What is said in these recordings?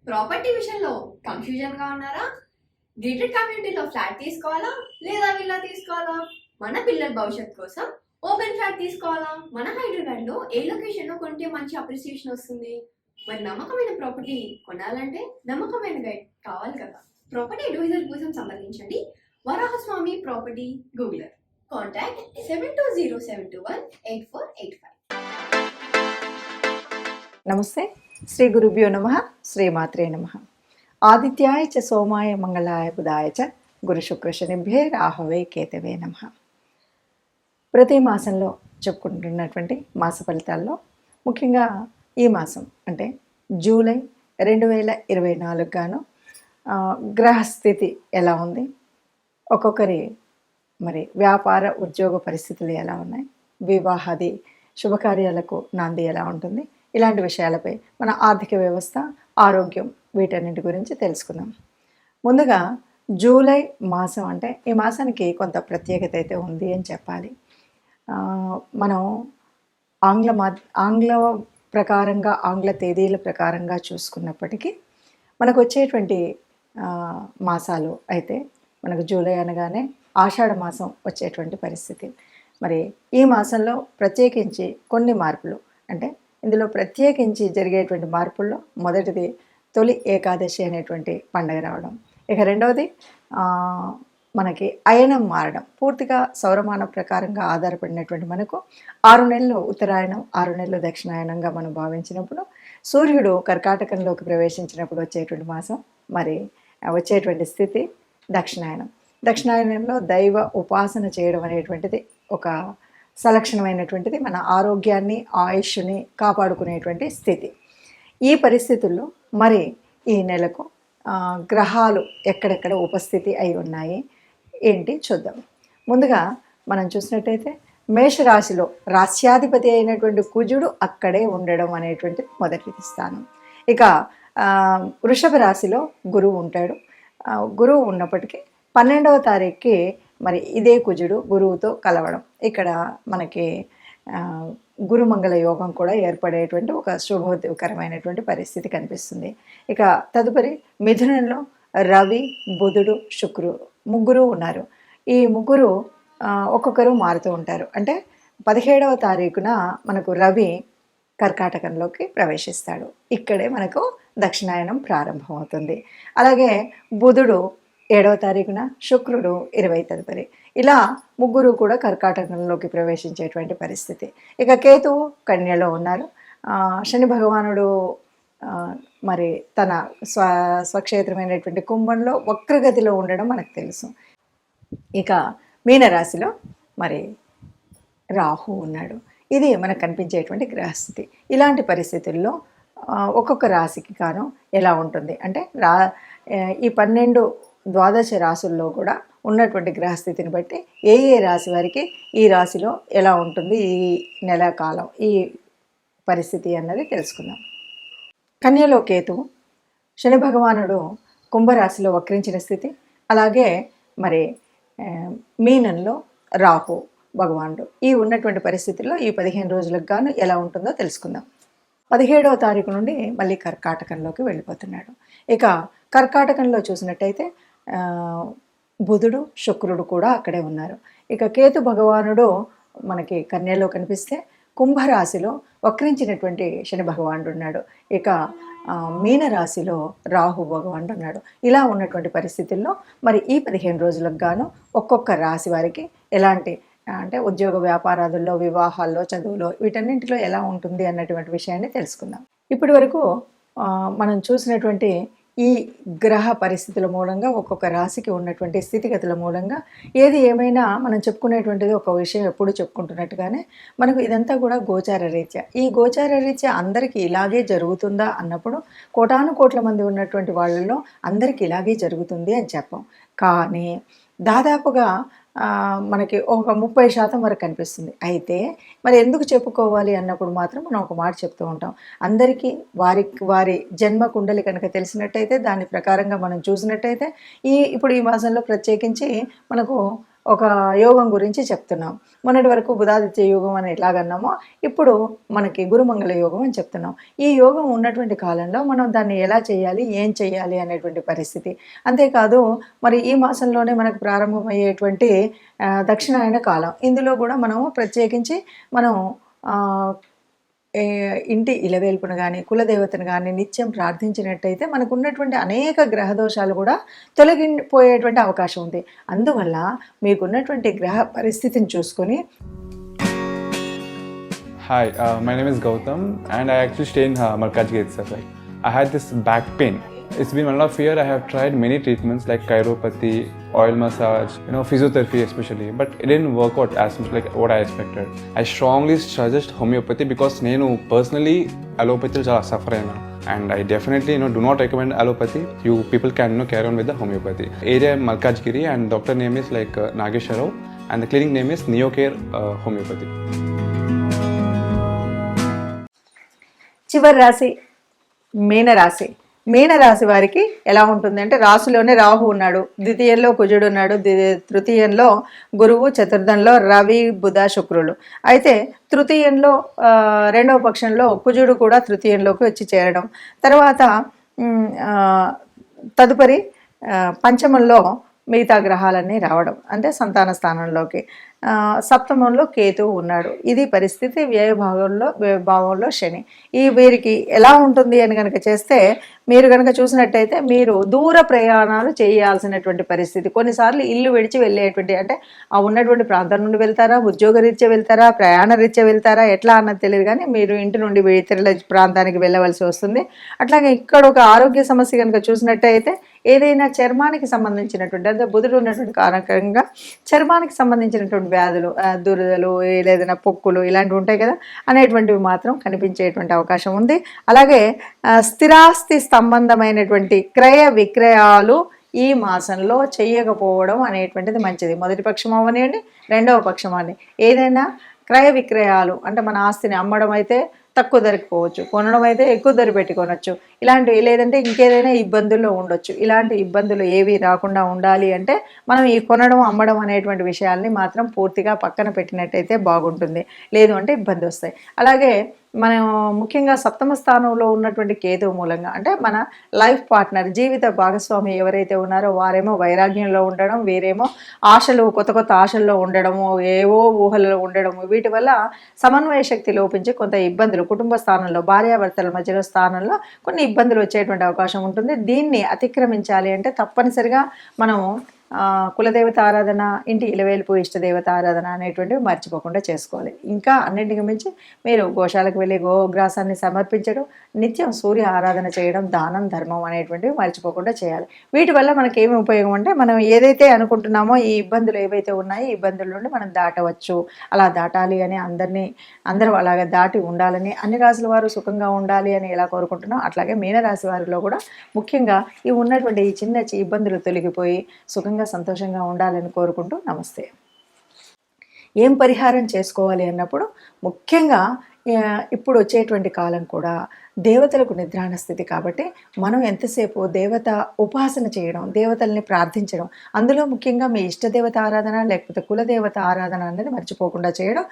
Property విషయంలో confusion గా ఉన్నారా? గేటెడ్ కమ్యూనిటీలో ఫ్లాట్ తీసుకోవాలా లేదా విల్లా తీసుకోవాలా? మన పిల్లల భవిష్యత్ కోసం ఓపెన్ ఫ్లాట్ తీసుకోవాలా? మన హైదరాబాద్ లో ఏ లొకేషన్ లో కొంటే మంచి అప్రిసియేషన్ వస్తుంది? మరి నమ్మకమైన ప్రాపర్టీ కొనాలంటే నమ్మకమైన గైడ్ కావాలి కదా. ప్రాపర్టీ అడ్వైజర్ కోసం సంప్రదించండి వరాహస్వామి ప్రాపర్టీ గూగులర్. కాంటాక్ట్ 7207218485. నమస్తే. శ్రీ గురుభ్యో నమః. శ్రీమాత్రే నమః. ఆదిత్యాయ చ సోమాయ మంగళాయ బుధాయ చ గురు శుక్ర శనిభ్యే రాహవే కేతవే నమః. ప్రతి మాసంలో చెప్పుకుంటున్నటువంటి మాస ఫలితాల్లో ముఖ్యంగా ఈ మాసం అంటే జూలై 2024 గాను గ్రహస్థితి ఎలా ఉంది, ఒక్కొక్కరి మరి వ్యాపార ఉద్యోగ పరిస్థితులు ఎలా ఉన్నాయి, వివాహాది శుభకార్యాలకు నాంది ఎలా ఉంటుంది, ఇలాంటి విషయాలపై మన ఆర్థిక వ్యవస్థ, ఆరోగ్యం, వీటన్నిటి గురించి తెలుసుకుందాం. ముందుగా జూలై మాసం అంటే ఈ మాసానికి కొంత ప్రత్యేకత అయితే ఉంది అని చెప్పాలి. మనం ఆంగ్ల ప్రకారంగా, ఆంగ్ల తేదీల ప్రకారంగా చూసుకున్నప్పటికీ మనకు వచ్చేటువంటి మాసాలు అయితే మనకు జూలై అనగానే ఆషాఢ మాసం వచ్చేటువంటి పరిస్థితి. మరి ఈ మాసంలో ప్రత్యేకించి కొన్ని మార్పులు, అంటే ఇందులో ప్రత్యేకించి జరిగేటువంటి మార్పుల్లో మొదటిది తొలి ఏకాదశి అనేటువంటి పండుగ రావడం. ఇక రెండవది మనకి అయనం మారడం. పూర్తిగా సౌరమాన ప్రకారంగా ఆధారపడినటువంటి మనకు 6 నెలలు ఉత్తరాయణం, 6 నెలలు దక్షిణాయనంగా మనం భావించినప్పుడు సూర్యుడు కర్కాటకంలోకి ప్రవేశించినప్పుడు వచ్చేటువంటి మాసం, మరి వచ్చేటువంటి స్థితి దక్షిణాయనం. దక్షిణాయనంలో దైవ ఉపాసన చేయడం అనేటువంటిది ఒక సలక్షణమైనటువంటిది, మన ఆరోగ్యాన్ని, ఆయుష్ని కాపాడుకునేటువంటి స్థితి. ఈ పరిస్థితుల్లో మరి ఈ నెలకు గ్రహాలు ఎక్కడెక్కడ ఉపస్థితి అయి ఉన్నాయి ఏంటి చూద్దాం. ముందుగా మనం చూసినట్టయితే మేషరాశిలో రాశ్యాధిపతి అయినటువంటి కుజుడు అక్కడే ఉండడం అనేటువంటి మొదటి స్థానం. ఇక వృషభ రాశిలో గురువు ఉంటాడు. గురువు ఉన్నప్పటికీ 12వ తారీఖుకి మరి ఇదే కుజుడు గురువుతో కలవడం, ఇక్కడ మనకి గురుమంగళ యోగం కూడా ఏర్పడేటువంటి ఒక శుభకరమైనటువంటి పరిస్థితి కనిపిస్తుంది. ఇక తదుపరి మిథునంలో రవి, బుధుడు, శుక్రుడు ముగ్గురు ఉన్నారు. ఈ ముగ్గురు ఒక్కొక్కరు మారుతూ ఉంటారు. అంటే 17వ తారీఖున మనకు రవి కర్కాటకంలోకి ప్రవేశిస్తాడు. ఇక్కడే మనకు దక్షిణాయనం ప్రారంభమవుతుంది. అలాగే బుధుడు 7వ తారీఖున, శుక్రుడు 20 తదుపరి, ఇలా ముగ్గురు కూడా కర్కాటకంలోకి ప్రవేశించేటువంటి పరిస్థితి. ఇక కేతువు కన్యలో ఉన్నారు. శని భగవానుడు మరి తన స్వక్షేత్రమైనటువంటి కుంభంలో వక్రగతిలో ఉండడం మనకు తెలుసు. ఇక మీనరాశిలో మరి రాహు ఉన్నాడు. ఇది మనకు కనిపించేటువంటి గ్రహస్థితి. ఇలాంటి పరిస్థితుల్లో ఒక్కొక్క రాశికి కాను ఎలా ఉంటుంది అంటే ఈ 12 ద్వాదశ రాశుల్లో కూడా ఉన్నటువంటి గ్రహస్థితిని బట్టి ఏ రాశి వారికి ఈ రాశిలో ఎలా ఉంటుంది ఈ నెల కాలం, ఈ పరిస్థితి అన్నది తెలుసుకుందాం. కన్యలో కేతువు, శని భగవానుడు కుంభరాశిలో వక్రించిన స్థితి, అలాగే మరి మీనంలో రాహు భగవానుడు. ఈ ఉన్నటువంటి పరిస్థితుల్లో ఈ 15 రోజులకు గాను ఎలా ఉంటుందో తెలుసుకుందాం. 17వ తారీఖు నుండి మళ్ళీ కర్కాటకంలోకి వెళ్ళిపోతున్నాడు. ఇక కర్కాటకంలో చూసినట్టయితే బుధుడు, శుక్రుడు కూడా అక్కడే ఉన్నారు. ఇక కేతు భగవానుడు మనకి కన్యలో కనిపిస్తే కుంభరాశిలో వక్రించినటువంటి శని భగవానుడు ఉన్నాడు. ఇక మీనరాశిలో రాహు భగవానుడు ఉన్నాడు. ఇలా ఉన్నటువంటి పరిస్థితుల్లో మరి ఈ 15 రోజులకు గాను ఒక్కొక్క రాశి వారికి ఎలాంటి అంటే ఉద్యోగ వ్యాపారాదుల్లో, వివాహాల్లో, చదువులో, వీటన్నింటిలో ఎలా ఉంటుంది అన్నటువంటి విషయాన్ని తెలుసుకుందాం. ఇప్పటి వరకు మనం చూసినటువంటి ఈ గ్రహ పరిస్థితుల మూలంగా ఒక్కొక్క రాశికి ఉన్నటువంటి స్థితిగతుల మూలంగా ఏది ఏమైనా మనం చెప్పుకునేటువంటిది ఒక విషయం ఎప్పుడు చెప్పుకుంటున్నట్టుగానే మనకు ఇదంతా కూడా గోచార రీత్యా. ఈ గోచార రీత్యా అందరికీ ఇలాగే జరుగుతుందా అన్నప్పుడు కోటాను కోట్ల మంది ఉన్నటువంటి వాళ్ళలో అందరికీ ఇలాగే జరుగుతుంది అని చెప్పాం. కానీ దాదాపుగా మనకి ఒక 30% వరకు కనిపిస్తుంది. అయితే మరి ఎందుకు చెప్పుకోవాలి అన్నప్పుడు మాత్రం మనం ఒక మాట చెప్తూ ఉంటాం. అందరికీ వారి జన్మ కుండలి కనుక తెలిసినట్టయితే, దాని ప్రకారంగా మనం చూసినట్టయితే ఇప్పుడు ఈ మాసంలో ప్రత్యేకించి మనకు ఒక యోగం గురించి చెప్తున్నాం. మొన్నటి వరకు బుధాదిత్య యోగం అని ఎలాగన్నామో ఇప్పుడు మనకి గురుమంగళ యోగం అని చెప్తున్నాం. ఈ యోగం ఉన్నటువంటి కాలంలో మనం దాన్ని ఎలా చేయాలి, ఏం చేయాలి అనేటువంటి పరిస్థితి. అంతేకాదు మరి ఈ మాసంలోనే మనకు ప్రారంభమయ్యేటువంటి దక్షిణాయన కాలం. ఇందులో కూడా మనము ప్రత్యేకించి మనం ఇంటి ఇలవేల్పును కానీ కులదేవతను కానీ నిత్యం ప్రార్థించినట్టయితే మనకు ఉన్నటువంటి అనేక గ్రహదోషాలు కూడా తొలగిపోయేటువంటి అవకాశం ఉంది. అందువల్ల మీకున్నటువంటి గ్రహ పరిస్థితిని చూసుకొని. Hi, my name is Gautam and I actually stay in Malkajgiri itself. Right? I had this back pain. It's been 1.5 years. I have tried many treatments like chiropathy, oil massage, physiotherapy especially, but it didn't work out as much like what I expected. I strongly suggest homeopathy because నేను personally allopathy చాలా suffer అయినా. And I definitely do not recommend allopathy. You people can carry on with the homeopathy. Area Malkajgiri and doctor name is like Nageswar Rao and the clinic name is Neocare Homeopathy. చివరి రాశి మీనరాశి. మీనరాశి వారికి ఎలా ఉంటుంది అంటే రాశిలోనే రాహు ఉన్నాడు, ద్వితీయంలో కుజుడు ఉన్నాడు, తృతీయంలో గురువు, చతుర్థంలో రవి, బుధ, శుక్రులు. అయితే తృతీయంలో రెండవ పక్షంలో కుజుడు కూడా తృతీయంలోకి వచ్చి చేరడం, తర్వాత తదుపరి పంచమంలో మిగతా గ్రహాలన్నీ రావడం అంటే సంతాన స్థానంలోకి. సప్తమంలో కేతువు ఉన్నాడు. ఇది పరిస్థితి. వ్యయభావంలో శని. వీరికి ఎలా ఉంటుంది అని కనుక చేస్తే మీరు కనుక చూసినట్టయితే మీరు దూర ప్రయాణాలు చేయాల్సినటువంటి పరిస్థితి. కొన్నిసార్లు ఇల్లు విడిచి వెళ్ళేటువంటి అంటే ఆ ఉన్నటువంటి ప్రాంతం నుండి వెళ్తారా, ఉద్యోగరీత్యా వెళ్తారా, ప్రయాణ రీత్యా వెళ్తారా, ఎట్లా అన్నది తెలియదు, కానీ మీరు ఇంటి నుండి ఇతరుల ప్రాంతానికి వెళ్ళవలసి వస్తుంది. అట్లాగే ఇక్కడ ఒక ఆరోగ్య సమస్య కనుక చూసినట్టయితే ఏదైనా చర్మానికి సంబంధించినటువంటి అంటే బుధుడు ఉన్నటువంటి కారణంగా చర్మానికి సంబంధించినటువంటి వ్యాధులు, దురదలు, ఏదైనా పొక్కులు ఇలాంటివి ఉంటాయి కదా అనేటువంటివి మాత్రం కనిపించేటువంటి అవకాశం ఉంది. అలాగే స్థిరాస్తి సంబంధమైనటువంటి క్రయ విక్రయాలు ఈ మాసంలో చేయకపోవడం అనేటువంటిది మంచిది. మొదటి పక్షం అవనివ్వండి, రెండవ పక్షం అని ఏదైనా క్రయ విక్రయాలు అంటే మన ఆస్తిని అమ్మడం అయితే తక్కువ ధరకు పోవచ్చు, కొనడం అయితే ఎక్కువ ధర పెట్టి కొనవచ్చు. ఇలాంటివి లేదంటే ఇంకేదైనా ఇబ్బందుల్లో ఉండొచ్చు. ఇలాంటి ఇబ్బందులు ఏవి రాకుండా ఉండాలి అంటే మనం ఈ కొనడం అమ్మడం అనేటువంటి విషయాల్ని మాత్రం పూర్తిగా పక్కన పెట్టినట్టయితే బాగుంటుంది. లేదు అంటే ఇబ్బంది వస్తాయి. అలాగే మనం ముఖ్యంగా సప్తమ స్థానంలో ఉన్నటువంటి కేతువు మూలంగా అంటే మన లైఫ్ పార్ట్నర్, జీవిత భాగస్వామి ఎవరైతే ఉన్నారో వారేమో వైరాగ్యంలో ఉండడం, వేరేమో ఆశలు, కొత్త కొత్త ఆశల్లో ఉండడము, ఏవో ఊహలలో ఉండడము, వీటి వల్ల సమన్వయ శక్తి లోపించి కొంత ఇబ్బందులు కుటుంబ స్థానంలో, భార్యాభర్తల మధ్యలో స్థానంలో కొన్ని ఇబ్బందులు వచ్చేటువంటి అవకాశం ఉంటుంది. దీన్ని అతిక్రమించాలి అంటే తప్పనిసరిగా మనం కులదేవత ఆరాధన, ఇంటి ఇలవేల్పు ఇష్టదేవత ఆరాధన అనేటువంటివి మర్చిపోకుండా చేసుకోవాలి. ఇంకా అన్నింటికి మించి మీరు గోశాలకు వెళ్ళి గోగ్రాసాన్ని సమర్పించడం, నిత్యం సూర్య ఆరాధన చేయడం, దానం, ధర్మం అనేటువంటివి మర్చిపోకుండా చేయాలి. వీటి వల్ల మనకి ఏమి ఉపయోగం అంటే మనం ఏదైతే అనుకుంటున్నామో ఈ ఇబ్బందులు ఏవైతే ఉన్నాయో ఈ ఇబ్బందుల నుండి మనం దాటవచ్చు. అలా దాటాలి అని అందరూ అలాగే దాటి ఉండాలని, అన్ని రాశుల వారు సుఖంగా ఉండాలి అని ఎలా కోరుకుంటున్నాం అట్లాగే మీనరాశి వారిలో కూడా ముఖ్యంగా ఈ ఉన్నటువంటి ఈ చిన్న ఇబ్బందులు తొలగిపోయి సుఖంగా సంతోషంగా ఉండాలని కోరుకుంటూ నమస్తే. ఏం పరిహారం చేసుకోవాలి అన్నప్పుడు ముఖ్యంగా ఇప్పుడు వచ్చేటువంటి కాలం కూడా దేవతలకు నిద్రాణ స్థితి కాబట్టి మనం ఎంతసేపు దేవత ఉపాసన చేయడం, దేవతల్ని ప్రార్థించడం, అందులో ముఖ్యంగా మీ ఇష్టదేవత ఆరాధన లేకపోతే కులదేవత ఆరాధన అనేది మర్చిపోకుండా చేయడం.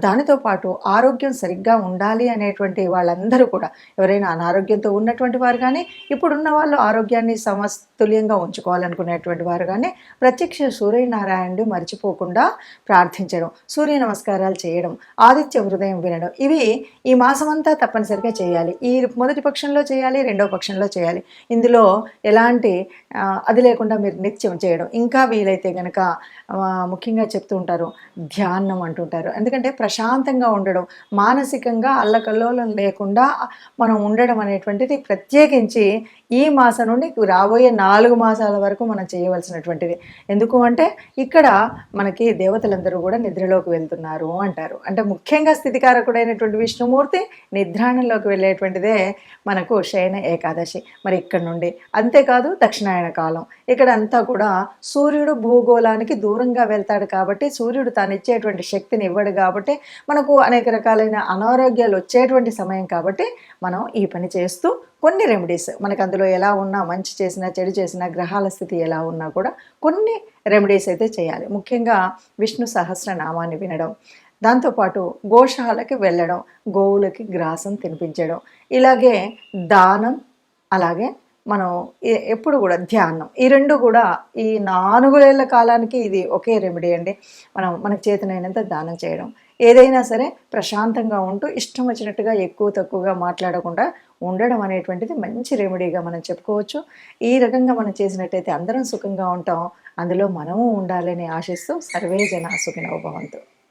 దానితో పాటు ఆరోగ్యం సరిగ్గా ఉండాలి అనేటువంటి వాళ్ళందరూ కూడా ఎవరైనా అనారోగ్యంతో ఉన్నటువంటి వారు కానీ ఇప్పుడున్న వాళ్ళు ఆరోగ్యాన్ని సమతుల్యంగా ఉంచుకోవాలనుకునేటువంటి వారు కానీ ప్రత్యక్ష సూర్యనారాయణుడు మర్చిపోకుండా ప్రార్థించడం, సూర్య నమస్కారాలు చేయడం, ఆదిత్య హృదయం వినడం, ఇవి ఈ మాసమంతా తప్పనిసరిగా చేయాలి. ఈ మొదటి పక్షంలో చేయాలి, రెండవ పక్షంలో చేయాలి. ఇందులో ఎలాంటి అది లేకుండా మీరు నిత్యం చేయడం. ఇంకా వీలైతే కనుక ముఖ్యంగా చెప్తూ ఉంటారు ధ్యానం అంటుంటారు. ఎందుకంటే ప్రశాంతంగా ఉండడం, మానసికంగా అల్లకల్లోలం లేకుండా మనం ఉండడం అనేటువంటిది ప్రత్యేకించి ఈ మాసం నుండి రాబోయే 4 మాసాల వరకు మనం చేయవలసినటువంటిది. ఎందుకు అంటే ఇక్కడ మనకి దేవతలందరూ కూడా నిద్రలోకి వెళ్తున్నారు అంటారు. అంటే ముఖ్యంగా స్థితికారకుడైనటువంటి విష్ణుమూర్తి నిద్రాణంలోకి వెళ్ళేటువంటిదే మనకు శయన ఏకాదశి. మరి ఇక్కడ నుండి అంతేకాదు దక్షిణాయన కాలం ఇక్కడ అంతా కూడా సూర్యుడు భూగోళానికి దూరంగా వెళ్తాడు కాబట్టి సూర్యుడు తాను ఇచ్చేటువంటి శక్తిని ఇవ్వడు కాబట్టి మనకు అనేక రకాలైన అనారోగ్యాలు వచ్చేటువంటి సమయం కాబట్టి మనం ఈ పని చేస్తూ కొన్ని రెమెడీస్ మనకు అందులో అందులో ఎలా ఉన్నా, మంచి చేసినా చెడు చేసినా, గ్రహాల స్థితి ఎలా ఉన్నా కూడా కొన్ని రెమెడీస్ అయితే చేయాలి. ముఖ్యంగా విష్ణు సహస్రనామాన్ని వినడం, దాంతోపాటు గోశాలకి వెళ్ళడం, గోవులకి గ్రాసం తినిపించడం, ఇలాగే దానం, అలాగే మనం ఎప్పుడు కూడా ధ్యానం, ఈ రెండు కూడా ఈ 4 ఏళ్ల కాలానికి ఇది ఒకే రెమెడీ అండి. మనకు చేతనైనంత దానం చేయడం, ఏదైనా సరే ప్రశాంతంగా ఉంటూ ఇష్టం వచ్చినట్టుగా ఎక్కువ తక్కువగా మాట్లాడకుండా ఉండడం అనేటువంటిది మంచి రెమెడీగా మనం చెప్పుకోవచ్చు. ఈ రకంగా మనం చేసినట్టయితే అందరం సుఖంగా ఉంటాం, అందులో మనము ఉండాలని ఆశిస్తూ సర్వే జన సుఖినో భవంతు.